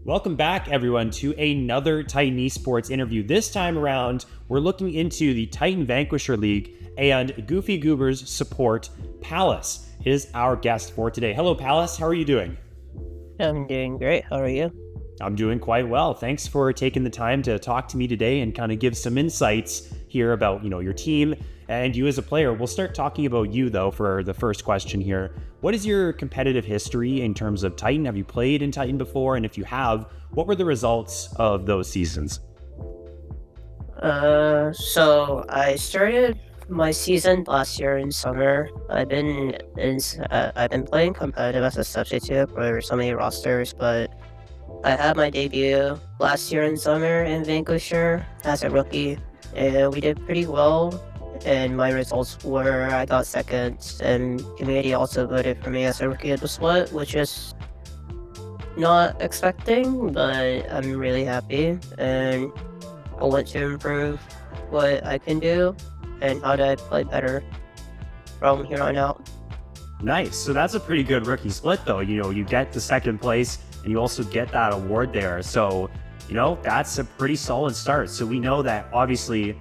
Welcome back, everyone, to another Titan Esports interview. This time around, we're looking into the Titan Vanquisher League, and Goofy Goober's support, Pallace, is our guest for today. Hello, Pallace. How are you doing? I'm doing great. How are you? I'm doing quite well. Thanks for taking the time to talk to me today and kind of give some insights here about, your team and you as a player. We'll start talking about you, though, for the first question here. What is your competitive history in terms of Titan? Have you played in Titan before? And if you have, what were the results of those seasons? So I started my season last year in summer. I've been playing competitive as a substitute for so many rosters, but I had my debut last year in summer in Vanquisher as a rookie, and we did pretty well. And my results were I got second, and community also voted for me as a rookie of the split, which is not expecting, but I'm really happy. And I want to improve what I can do and how to play better from here on out. Nice. So that's a pretty good rookie split, though. You get the second place and you also get that award there. So, that's a pretty solid start. So we know that obviously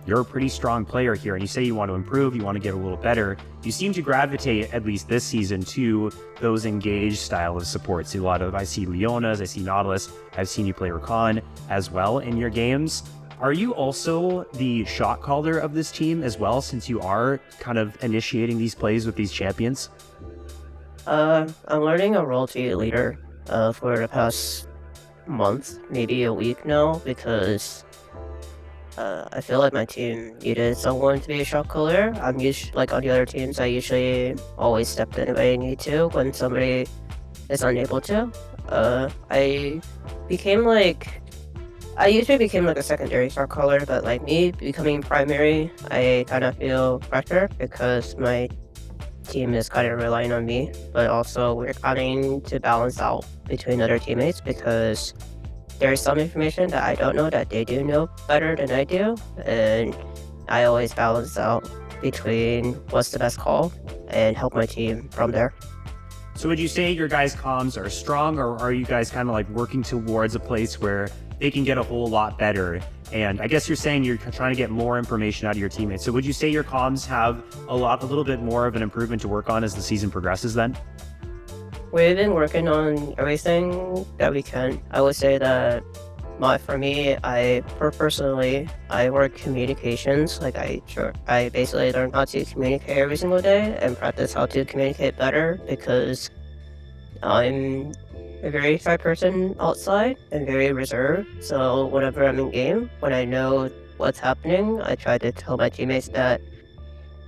you're a pretty strong player here, and you say you want to improve, you want to get a little better. You seem to gravitate, at least this season, to those engaged style of supports. I see Leonas, I see Nautilus, I've seen you play Rakan as well in your games. Are you also the shot caller of this team as well, since you are kind of initiating these plays with these champions? I'm learning a role to be a leader for the past month, maybe a week now, because I feel like my team needed someone to be a shot caller. I'm usually, like on the other teams, I usually always step in if I need to when somebody is unable to. I became I usually became like a secondary shot caller, but like me becoming primary, I kind of feel pressure because my team is kind of relying on me, but also we're having to balance out between other teammates because there's some information that I don't know that they do know better than I do, and I always balance out between what's the best call and help my team from there. So would you say your guys' comms are strong, or are you guys kind of like working towards a place where they can get a whole lot better? And I guess you're saying you're trying to get more information out of your teammates. So would you say your comms have a little bit more of an improvement to work on as the season progresses then? We've been working on everything that we can. I would say that for me, personally, I work communications. I basically learn how to communicate every single day and practice how to communicate better because I'm a very shy person outside and very reserved. So whenever I'm in game, when I know what's happening, I try to tell my teammates that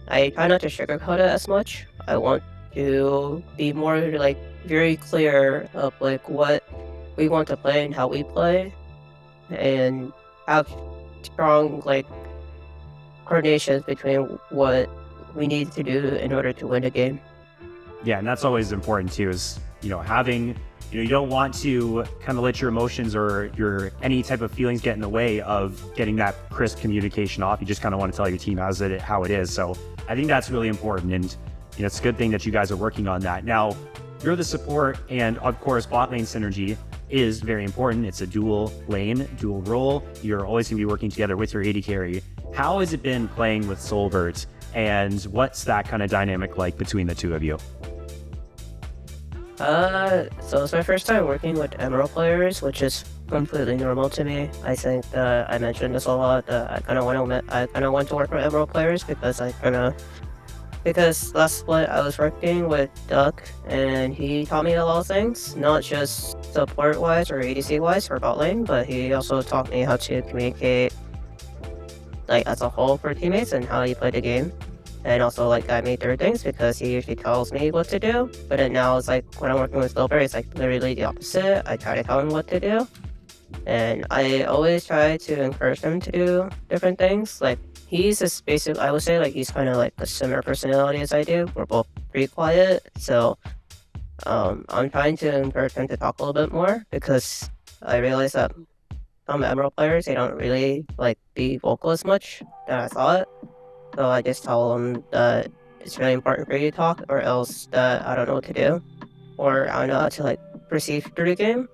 I try not to sugarcoat it as much. I want to be more very clear of what we want to play and how we play, and have strong coordinations between what we need to do in order to win a game. Yeah, and that's always important too, is, having, you don't want to kind of let your emotions or any type of feelings get in the way of getting that crisp communication off. You just kind of want to tell your team how it is. So I think that's really important. And, it's a good thing that you guys are working on that. Now, you're the support, and of course, bot lane synergy is very important. It's a dual lane, dual role. You're always going to be working together with your AD carry. How has it been playing with Solbert, and what's that kind of dynamic like between the two of you? So it's my first time working with Emerald players, which is completely normal to me. I think that I mentioned this a lot, that I kind of want to work with Emerald players because last split I was working with Duck, and he taught me a lot of things, not just support-wise or ADC-wise for bot lane, but he also taught me how to communicate as a whole for teammates and how you play the game. And also guide me through things because he usually tells me what to do. But then now it's when I'm working with Silver, it's literally the opposite. I try to tell him what to do. And I always try to encourage him to do different things. He's just basically, I would say he's kind of a similar personality as I do. We're both pretty quiet. So I'm trying to encourage him to talk a little bit more because I realize that some Emerald players, they don't really be vocal as much than I thought. So I just tell them that it's really important for you to talk, or else that I don't know what to do, or I don't know how to proceed through the game.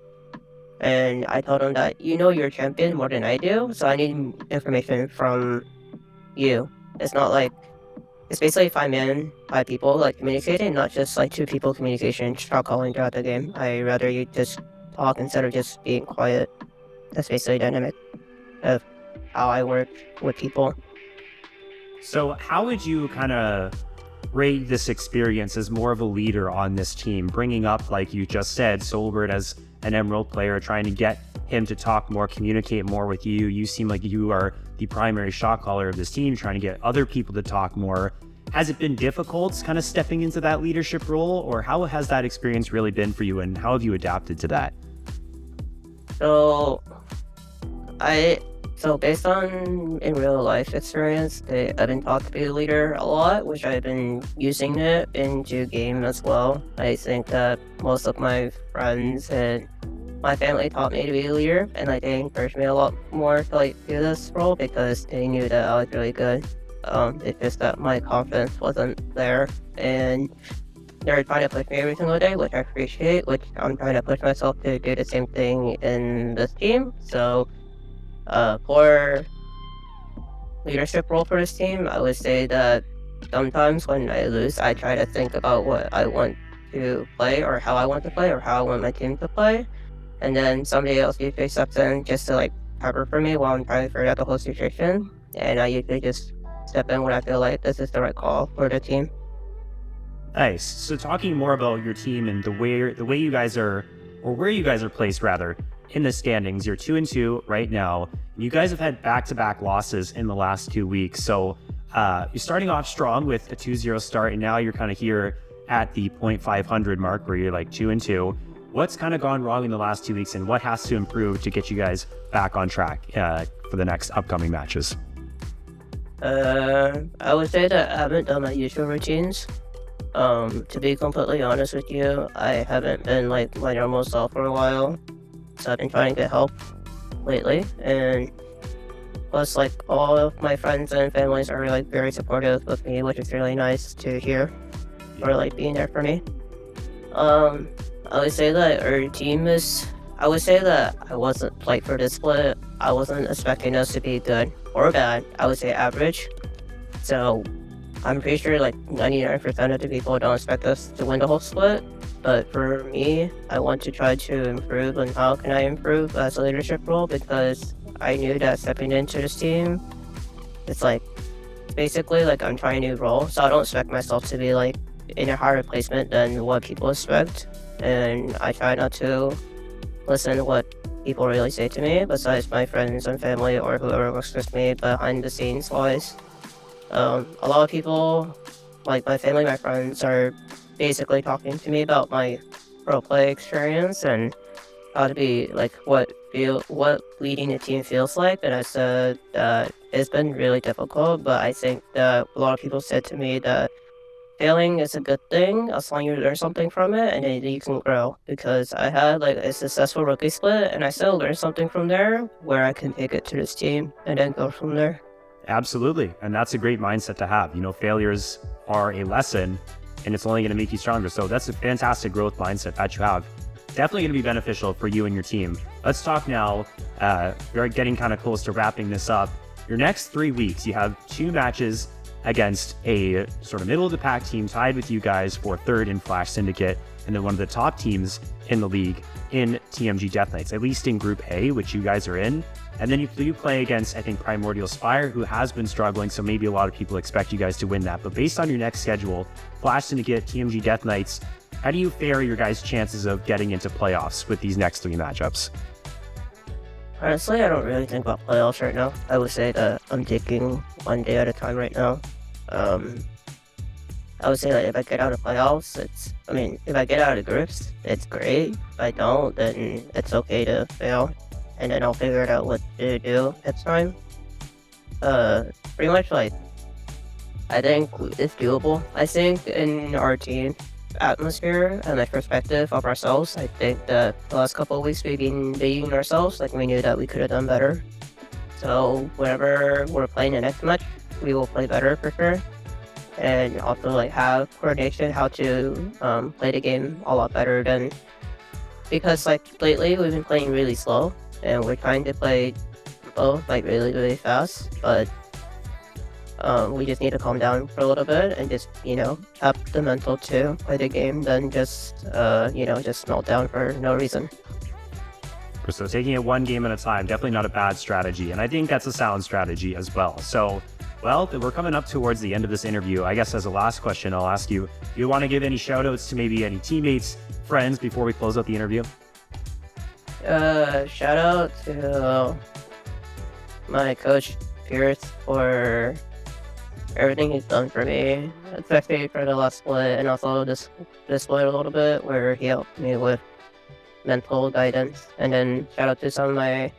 And I told him that you know your champion more than I do, so I need information from you. It's not like it's basically 5 man, 5 people like communicating, not just like 2 people communication, just calling throughout the game. I rather you just talk instead of just being quiet. That's basically the dynamic of how I work with people. So how would you kind of rate this experience as more of a leader on this team, bringing up, like you just said, Solbert as an Emerald player, trying to get him to talk more, communicate more with you? You seem like you are the primary shot caller of this team, trying to get other people to talk more. Has it been difficult kind of stepping into that leadership role, or how has that experience really been for you, and how have you adapted to that? So based on in real life experience, I've been taught to be a leader a lot, which I've been using it into game as well. I think that most of my friends and my family taught me to be a leader, and like they encouraged me a lot more to like do this role because they knew that I was really good. It's just that my confidence wasn't there, and they're trying to push me every single day, which I appreciate. Which I'm trying to push myself to do the same thing in this team. So, for leadership role for this team, I would say that sometimes when I lose, I try to think about what I want to play, or how I want to play, or how I want my team to play, and then somebody else usually steps in just to like cover for me while I'm trying to figure out the whole situation. And I usually just step in when I feel like this is the right call for the team. Nice. So talking more about your team and the way you guys are, or where you guys are placed rather, in the standings. You're 2-2 right now. You guys have had back-to-back losses in the last 2 weeks. So you're starting off strong with a 2-0 start, and now you're kind of here at the 0.500 mark where you're like 2-2. What's kind of gone wrong in the last 2 weeks, and what has to improve to get you guys back on track for the next upcoming matches? I would say that I haven't done my usual routines. To be completely honest with you, I haven't been like my normal self for a while. So I've been trying to get help lately, and plus like all of my friends and families are like very supportive of me, which is really nice to hear, or like being there for me. I would say that our team is, I would say that I wasn't like for this split, I wasn't expecting us to be good or bad. I would say average. So I'm pretty sure like 99% of the people don't expect us to win the whole split. But for me, I want to try to improve, and how can I improve as a leadership role, because I knew that stepping into this team, it's like basically like I'm trying a new role, so I don't expect myself to be like in a higher placement than what people expect, and I try not to listen to what people really say to me, besides my friends and family or whoever works with me behind the scenes wise. A lot of people, like my family, my friends, are basically talking to me about my pro play experience and how to be like what leading a team feels like. And I said that it's been really difficult, but I think that a lot of people said to me that failing is a good thing as long as you learn something from it, and then you can grow. Because I had like a successful rookie split, and I still learned something from there where I can take it to this team and then go from there. Absolutely. And that's a great mindset to have. You know, failures are a lesson, and it's only going to make you stronger. So that's a fantastic growth mindset that you have. Definitely going to be beneficial for you and your team. Let's talk now. We're getting kind of close to wrapping this up. Your next 3 weeks, you have 2 matches against a sort of middle of the pack team tied with you guys for third in Flash Syndicate, and then one of the top teams in the league in TMG Death Knights, at least in Group A, which you guys are in. And then you play against, I think, Primordial Spire, who has been struggling, so maybe a lot of people expect you guys to win that. But based on your next schedule, Flash Syndicate, TMG Death Knights, how do you fare your guys' chances of getting into playoffs with these next 3 matchups? Honestly, I don't really think about playoffs right now. I would say that I'm taking one day at a time right now. I would say that if I get out of playoffs, if I get out of groups, it's great. If I don't, then it's okay to fail. And then I'll figure out what to do next time. Pretty much like, I think it's doable. I think in our team atmosphere and like perspective of ourselves, I think that the last couple of weeks we've been beating ourselves, like we knew that we could have done better. So whenever we're playing the next match, we will play better for sure. And also like have coordination, how to play the game a lot better than because like lately we've been playing really slow, and we're trying to play both like really fast, but we just need to calm down for a little bit and just have the mental to play the game than just just melt down for no reason. So taking it one game at a time, definitely not a bad strategy. And I think that's a sound strategy as well. So, well, we're coming up towards the end of this interview. I guess as a last question, I'll ask you, do you want to give any shout outs to maybe any teammates, friends before we close out the interview? Shout out to my coach, Faris, for everything he's done for me, especially for the last split and also this split a little bit where he helped me with mental guidance. And then shout out to some of my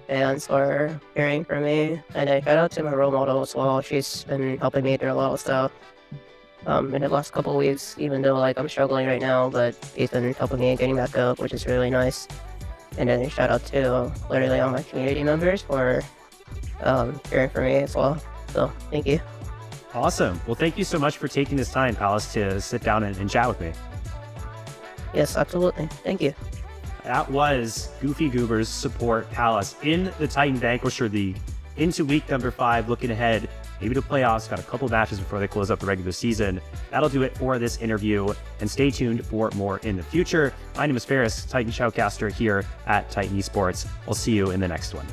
fans for cheering for me, and then shout out to my role model as well. She's been helping me through a lot of stuff in the last couple of weeks, even though like I'm struggling right now, but she's been helping me getting back up, which is really nice. And then shout out to literally all my community members for cheering for me as well. So thank you. Awesome. Well, thank you so much for taking this time, Pallace, to sit down and chat with me. Yes, absolutely. Thank you. That was Goofy Goober's support, Pallace, in the Titan Vanquisher League into week number 5, looking ahead, maybe to playoffs. Got a couple matches before they close up the regular season. That'll do it for this interview, and stay tuned for more in the future. My name is Faris, Titan Shoutcaster here at Titan Esports. I'll see you in the next one.